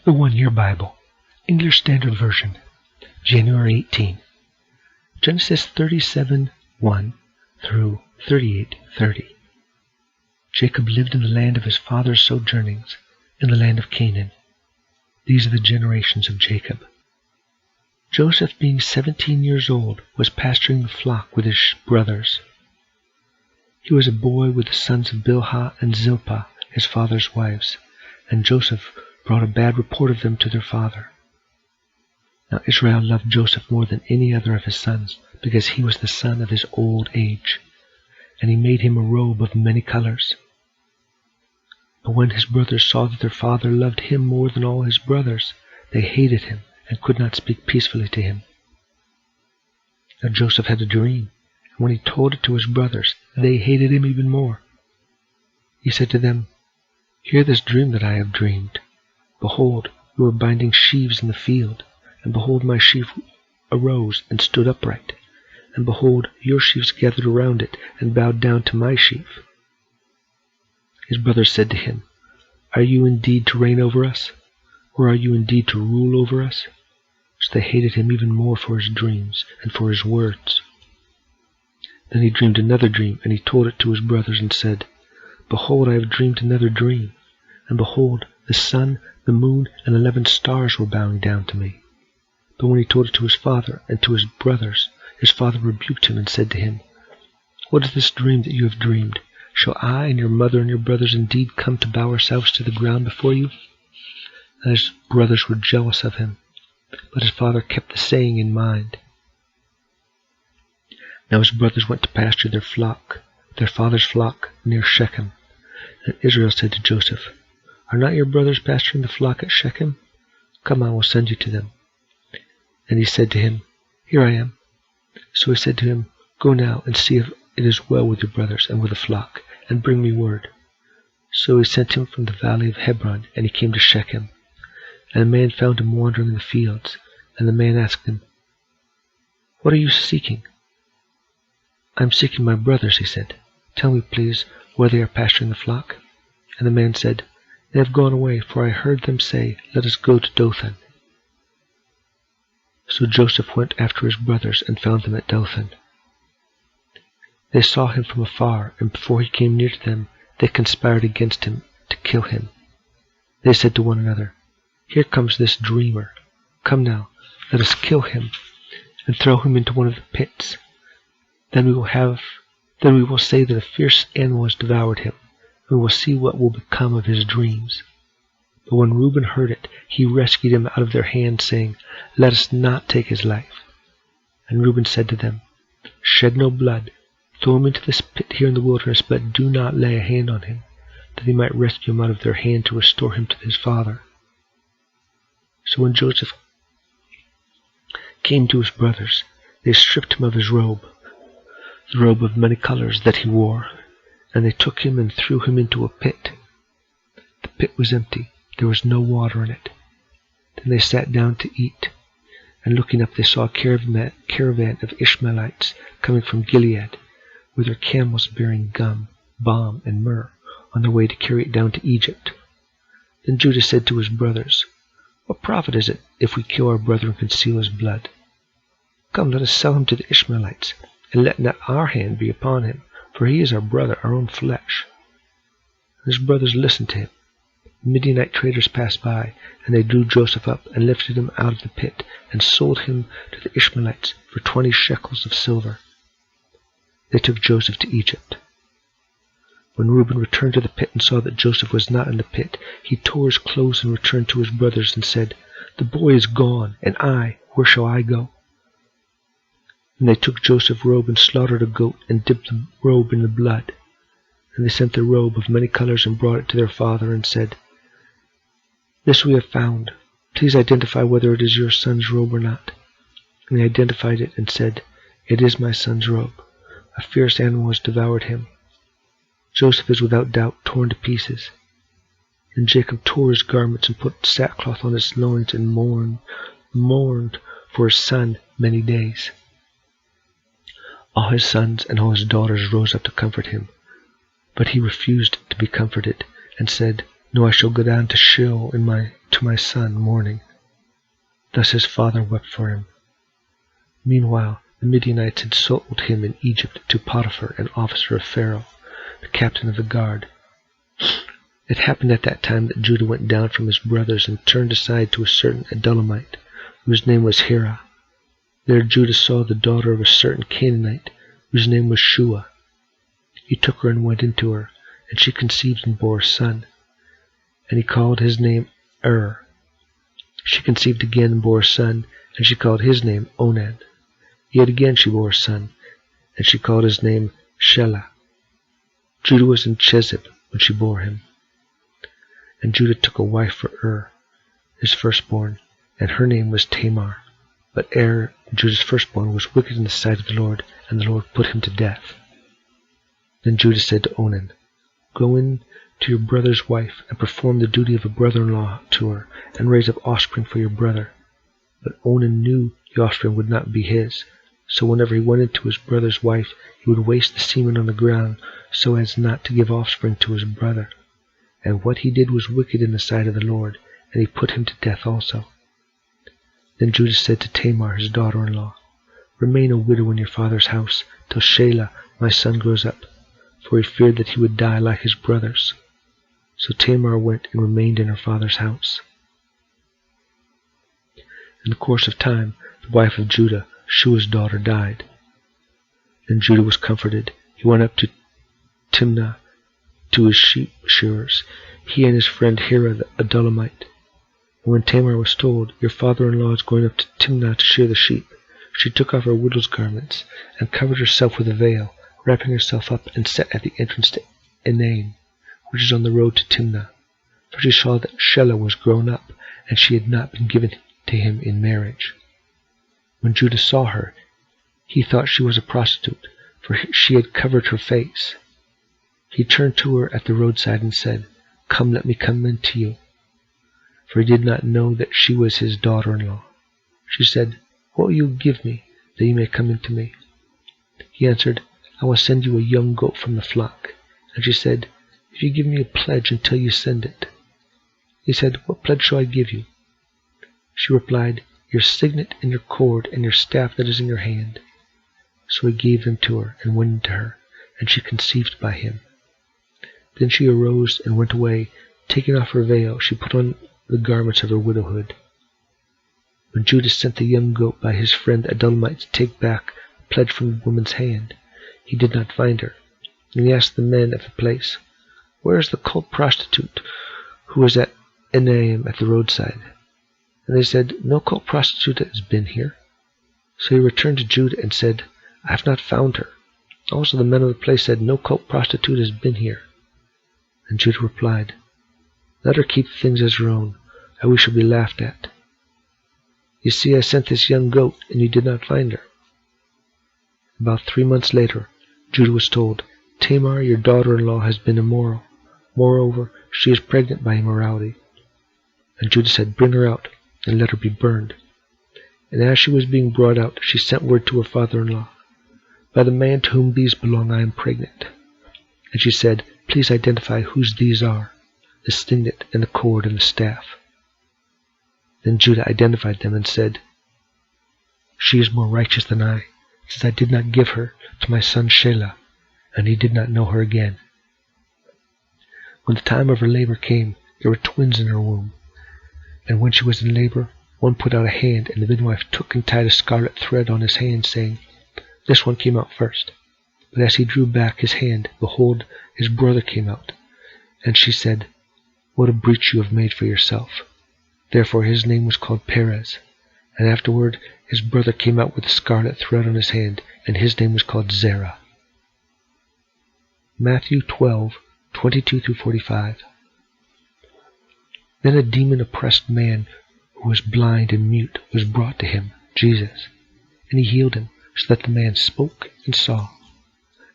The One Year Bible, English Standard Version, January 18. Genesis 37:1 through 38:30. Jacob lived in the land of his father's sojournings, in the land of Canaan. These are the generations of Jacob. Joseph, being 17 years old, was pasturing the flock with his brothers. He was a boy with the sons of Bilhah and Zilpah, his father's wives, and Joseph brought a bad report of them to their father. Now Israel loved Joseph more than any other of his sons, because he was the son of his old age, and he made him a robe of many colors. But when his brothers saw that their father loved him more than all his brothers, they hated him and could not speak peacefully to him. Now Joseph had a dream, and when he told it to his brothers, they hated him even more. He said to them, "Hear this dream that I have dreamed. Behold, you were binding sheaves in the field, and behold, my sheaf arose and stood upright, and behold, your sheaves gathered around it and bowed down to my sheaf." His brothers said to him, "Are you indeed to reign over us? Or are you indeed to rule over us?" So they hated him even more for his dreams and for his words. Then he dreamed another dream, and he told it to his brothers and said, "Behold, I have dreamed another dream, and behold, the sun, the moon, and 11 stars were bowing down to me." But when he told it to his father and to his brothers, his father rebuked him and said to him, "What is this dream that you have dreamed? Shall I and your mother and your brothers indeed come to bow ourselves to the ground before you?" And his brothers were jealous of him, but his father kept the saying in mind. Now his brothers went to pasture their father's flock, near Shechem. And Israel said to Joseph, "Are not your brothers pasturing the flock at Shechem? Come, I will send you to them." And he said to him, "Here I am." So he said to him, "Go now and see if it is well with your brothers and with the flock, and bring me word." So he sent him from the valley of Hebron, and he came to Shechem. And a man found him wandering in the fields, and the man asked him, "What are you seeking?" "I am seeking my brothers," he said. "Tell me, please, where they are pasturing the flock." And the man said, "They have gone away, for I heard them say, 'Let us go to Dothan.'" So Joseph went after his brothers and found them at Dothan. They saw him from afar, and before he came near to them, they conspired against him to kill him. They said to one another, "Here comes this dreamer. Come now, let us kill him and throw him into one of the pits. Then we will say that a fierce animal has devoured him, and we will see what will become of his dreams." But when Reuben heard it, he rescued him out of their hands, saying, "Let us not take his life." And Reuben said to them, "Shed no blood. Throw him into this pit here in the wilderness, but do not lay a hand on him, that he might rescue him out of their hand to restore him to his father." So when Joseph came to his brothers, they stripped him of his robe, the robe of many colors that he wore, and they took him and threw him into a pit. The pit was empty, there was no water in it. Then they sat down to eat, and looking up they saw a caravan of Ishmaelites coming from Gilead, with their camels bearing gum, balm, and myrrh, on their way to carry it down to Egypt. Then Judah said to his brothers, "What profit is it if we kill our brother and conceal his blood? Come, let us sell him to the Ishmaelites, and let not our hand be upon him, for he is our brother, our own flesh." And his brothers listened to him. Midianite traders passed by, and they drew Joseph up and lifted him out of the pit, and sold him to the Ishmaelites for 20 shekels of silver. They took Joseph to Egypt. When Reuben returned to the pit and saw that Joseph was not in the pit, he tore his clothes and returned to his brothers and said, "The boy is gone, and where shall I go?" And they took Joseph's robe and slaughtered a goat and dipped the robe in the blood. And they sent the robe of many colors and brought it to their father and said, "This we have found. Please identify whether it is your son's robe or not." And they identified it and said, "It is my son's robe. A fierce animal has devoured him. Joseph is without doubt torn to pieces." And Jacob tore his garments and put sackcloth on his loins and mourned for his son many days. All his sons and all his daughters rose up to comfort him, but he refused to be comforted and said, No, I shall go down to Sheol to my son mourning. Thus his father wept for him. Meanwhile, the Midianites had sold him in Egypt to Potiphar, an officer of Pharaoh, the captain of the guard. It happened at that time that Judah went down from his brothers and turned aside to a certain Adullamite, whose name was Hira. There Judah saw the daughter of a certain Canaanite, whose name was Shua. He took her and went into her, and she conceived and bore a son. And he called his name She conceived again and bore a son, and she called his name Onan. Yet again she bore a son, and she called his name Shelah. Judah was in Chezib when she bore him. And Judah took a wife for his firstborn, and her name was Tamar. But Judah's firstborn, was wicked in the sight of the Lord, and the Lord put him to death. Then Judah said to Onan, Go in to your brother's wife, and perform the duty of a brother-in-law to her, and raise up offspring for your brother. But Onan knew the offspring would not be his, so whenever he went into his brother's wife, he would waste the semen on the ground, so as not to give offspring to his brother. And what he did was wicked in the sight of the Lord, and he put him to death also. Then Judah said to Tamar, his daughter-in-law, Remain a widow in your father's house, till Shelah, my son, grows up, for he feared that he would die like his brothers. So Tamar went and remained in her father's house. In the course of time, the wife of Judah, Shua's daughter, died. Then Judah was comforted. He went up to Timnah to his sheep shearers, he and his friend Hira the Adullamite. And when Tamar was told, Your father-in-law is going up to Timnah to shear the sheep, she took off her widow's garments, and covered herself with a veil, wrapping herself up, and sat at the entrance to Enaim, which is on the road to Timnah. For she saw that Shelah was grown up, and she had not been given to him in marriage. When Judah saw her, he thought she was a prostitute, for she had covered her face. He turned to her at the roadside and said, Come, let me come in to you. For he did not know that she was his daughter-in-law. She said, What will you give me, that you may come in to me? He answered, I will send you a young goat from the flock. And she said, If you give me a pledge until you send it. He said, What pledge shall I give you? She replied, Your signet and your cord and your staff that is in your hand. So he gave them to her and went into her, and she conceived by him. Then she arose and went away. Taking off her veil, she put on the garments of her widowhood. When Judah sent the young goat by his friend Adullamite to take back the pledge from the woman's hand, he did not find her. And he asked the men of the place, Where is the cult prostitute who was at Enaim at the roadside? And they said, No cult prostitute has been here. So he returned to Judah and said, I have not found her. Also the men of the place said, No cult prostitute has been here. And Judah replied, Let her keep things as her own, or we shall be laughed at. You see, I sent this young goat, and you did not find her. About 3 months later, Judah was told, Tamar, your daughter-in-law, has been immoral. Moreover, she is pregnant by immorality. And Judah said, Bring her out, and let her be burned. And as she was being brought out, she sent word to her father-in-law, By the man to whom these belong, I am pregnant. And she said, Please identify whose these are, the signet and the cord and the staff. Then Judah identified them and said, She is more righteous than I, since I did not give her to my son Shelah, and he did not know her again. When the time of her labor came, there were twins in her womb. And when she was in labor, one put out a hand, and the midwife took and tied a scarlet thread on his hand, saying, This one came out first. But as he drew back his hand, behold, his brother came out. And she said, What a breach you have made for yourself. Therefore his name was called Perez. And afterward his brother came out with a scarlet thread on his hand, and his name was called Zerah. Matthew 12:22-45. Then a demon-oppressed man who was blind and mute was brought to him, Jesus, and he healed him, so that the man spoke and saw.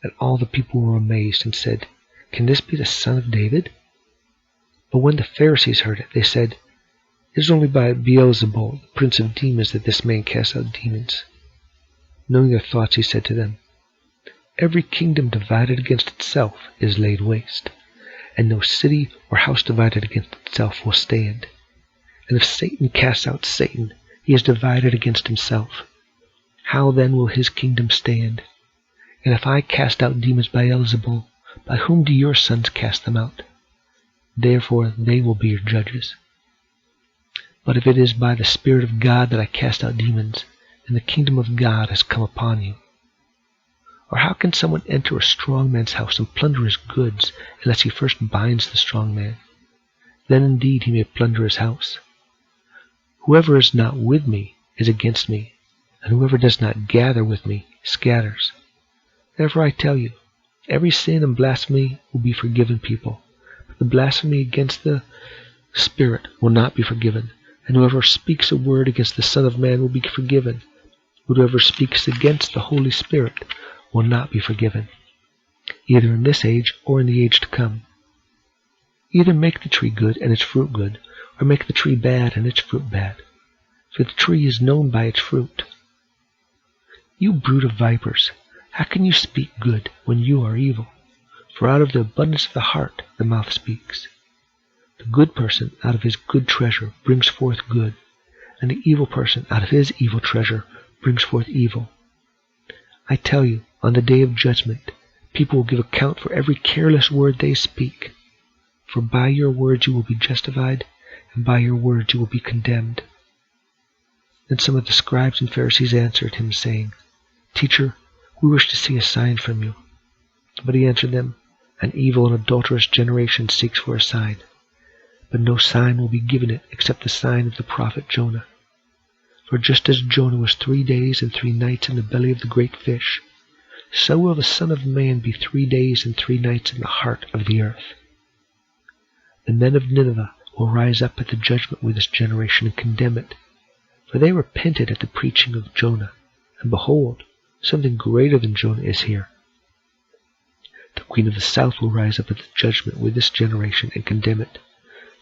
And all the people were amazed and said, Can this be the son of David? But when the Pharisees heard it, they said, It is only by Beelzebul, the prince of demons, that this man casts out demons. Knowing their thoughts, he said to them, Every kingdom divided against itself is laid waste, and no city or house divided against itself will stand. And if Satan casts out Satan, he is divided against himself. How then will his kingdom stand? And if I cast out demons by Beelzebul, by whom do your sons cast them out? Therefore they will be your judges. But if it is by the Spirit of God that I cast out demons, then the kingdom of God has come upon you. Or how can someone enter a strong man's house and plunder his goods unless he first binds the strong man? Then indeed he may plunder his house. Whoever is not with me is against me, and whoever does not gather with me scatters. Therefore I tell you, every sin and blasphemy will be forgiven people, but the blasphemy against the Spirit will not be forgiven. And whoever speaks a word against the Son of Man will be forgiven, but whoever speaks against the Holy Spirit will not be forgiven, either in this age or in the age to come. Either make the tree good and its fruit good, or make the tree bad and its fruit bad, for the tree is known by its fruit. You brood of vipers, how can you speak good when you are evil? For out of the abundance of the heart the mouth speaks. The good person out of his good treasure brings forth good, and the evil person out of his evil treasure brings forth evil. I tell you, on the day of judgment, people will give account for every careless word they speak. For by your words you will be justified, and by your words you will be condemned. Then some of the scribes and Pharisees answered him, saying, Teacher, we wish to see a sign from you. But he answered them, An evil and adulterous generation seeks for a sign, but no sign will be given it except the sign of the prophet Jonah. For just as Jonah was 3 days and 3 nights in the belly of the great fish, so will the Son of Man be 3 days and 3 nights in the heart of the earth. The men of Nineveh will rise up at the judgment with this generation and condemn it, for they repented at the preaching of Jonah, and behold, something greater than Jonah is here. The queen of the south will rise up at the judgment with this generation and condemn it,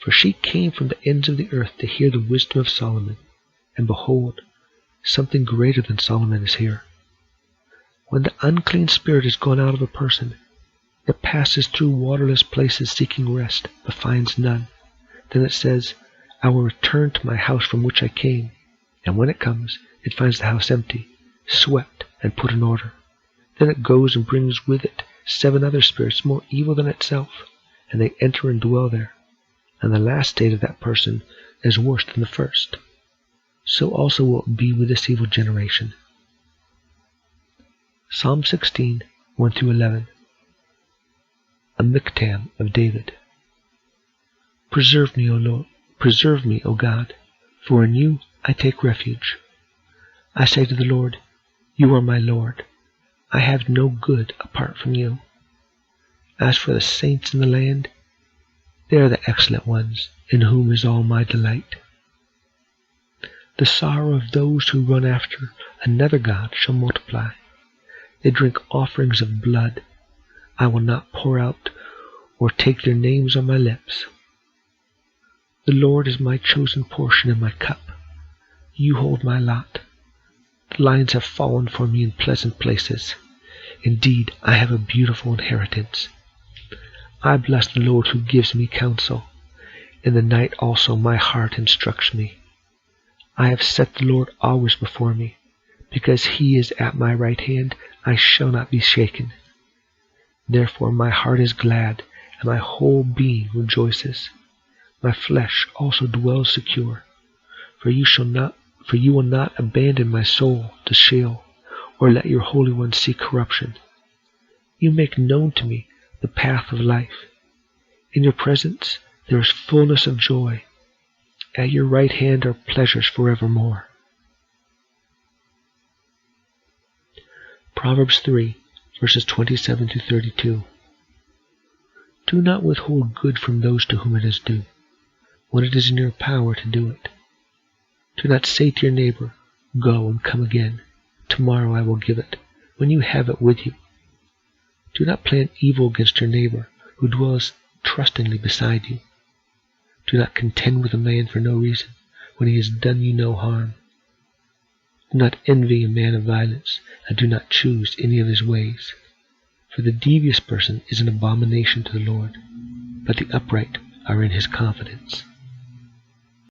for she came from the ends of the earth to hear the wisdom of Solomon, and behold, something greater than Solomon is here. When the unclean spirit is gone out of a person, it passes through waterless places seeking rest, but finds none. Then it says, I will return to my house from which I came. And when it comes, it finds the house empty, swept, and put in order. Then it goes and brings with it 7 other spirits more evil than itself, and they enter and dwell there. And the last state of that person is worse than the first. So also will it be with this evil generation. Psalm 16, 1-11. A miktam of David. Preserve me, O Lord, preserve me, O God, for in you I take refuge. I say to the Lord, You are my Lord. I have no good apart from you. As for the saints in the land, they are the excellent ones, in whom is all my delight. The sorrow of those who run after another god shall multiply. They drink offerings of blood. I will not pour out or take their names on my lips. The Lord is my chosen portion and my cup. You hold my lot. The lions have fallen for me in pleasant places. Indeed, I have a beautiful inheritance. I bless the Lord who gives me counsel. In the night also my heart instructs me. I have set the Lord always before me. Because he is at my right hand, I shall not be shaken. Therefore my heart is glad, and my whole being rejoices. My flesh also dwells secure. For you will not abandon my soul to Sheol, or let your Holy One see corruption. You make known to me the path of life. In your presence there is fullness of joy. At your right hand are pleasures forevermore. Proverbs 3, verses 27-32. Do not withhold good from those to whom it is due, when it is in your power to do it. Do not say to your neighbor, Go and come again. Tomorrow I will give it, when you have it with you. Do not plan evil against your neighbor, who dwells trustingly beside you. Do not contend with a man for no reason, when he has done you no harm. Do not envy a man of violence, and do not choose any of his ways. For the devious person is an abomination to the Lord, but the upright are in his confidence.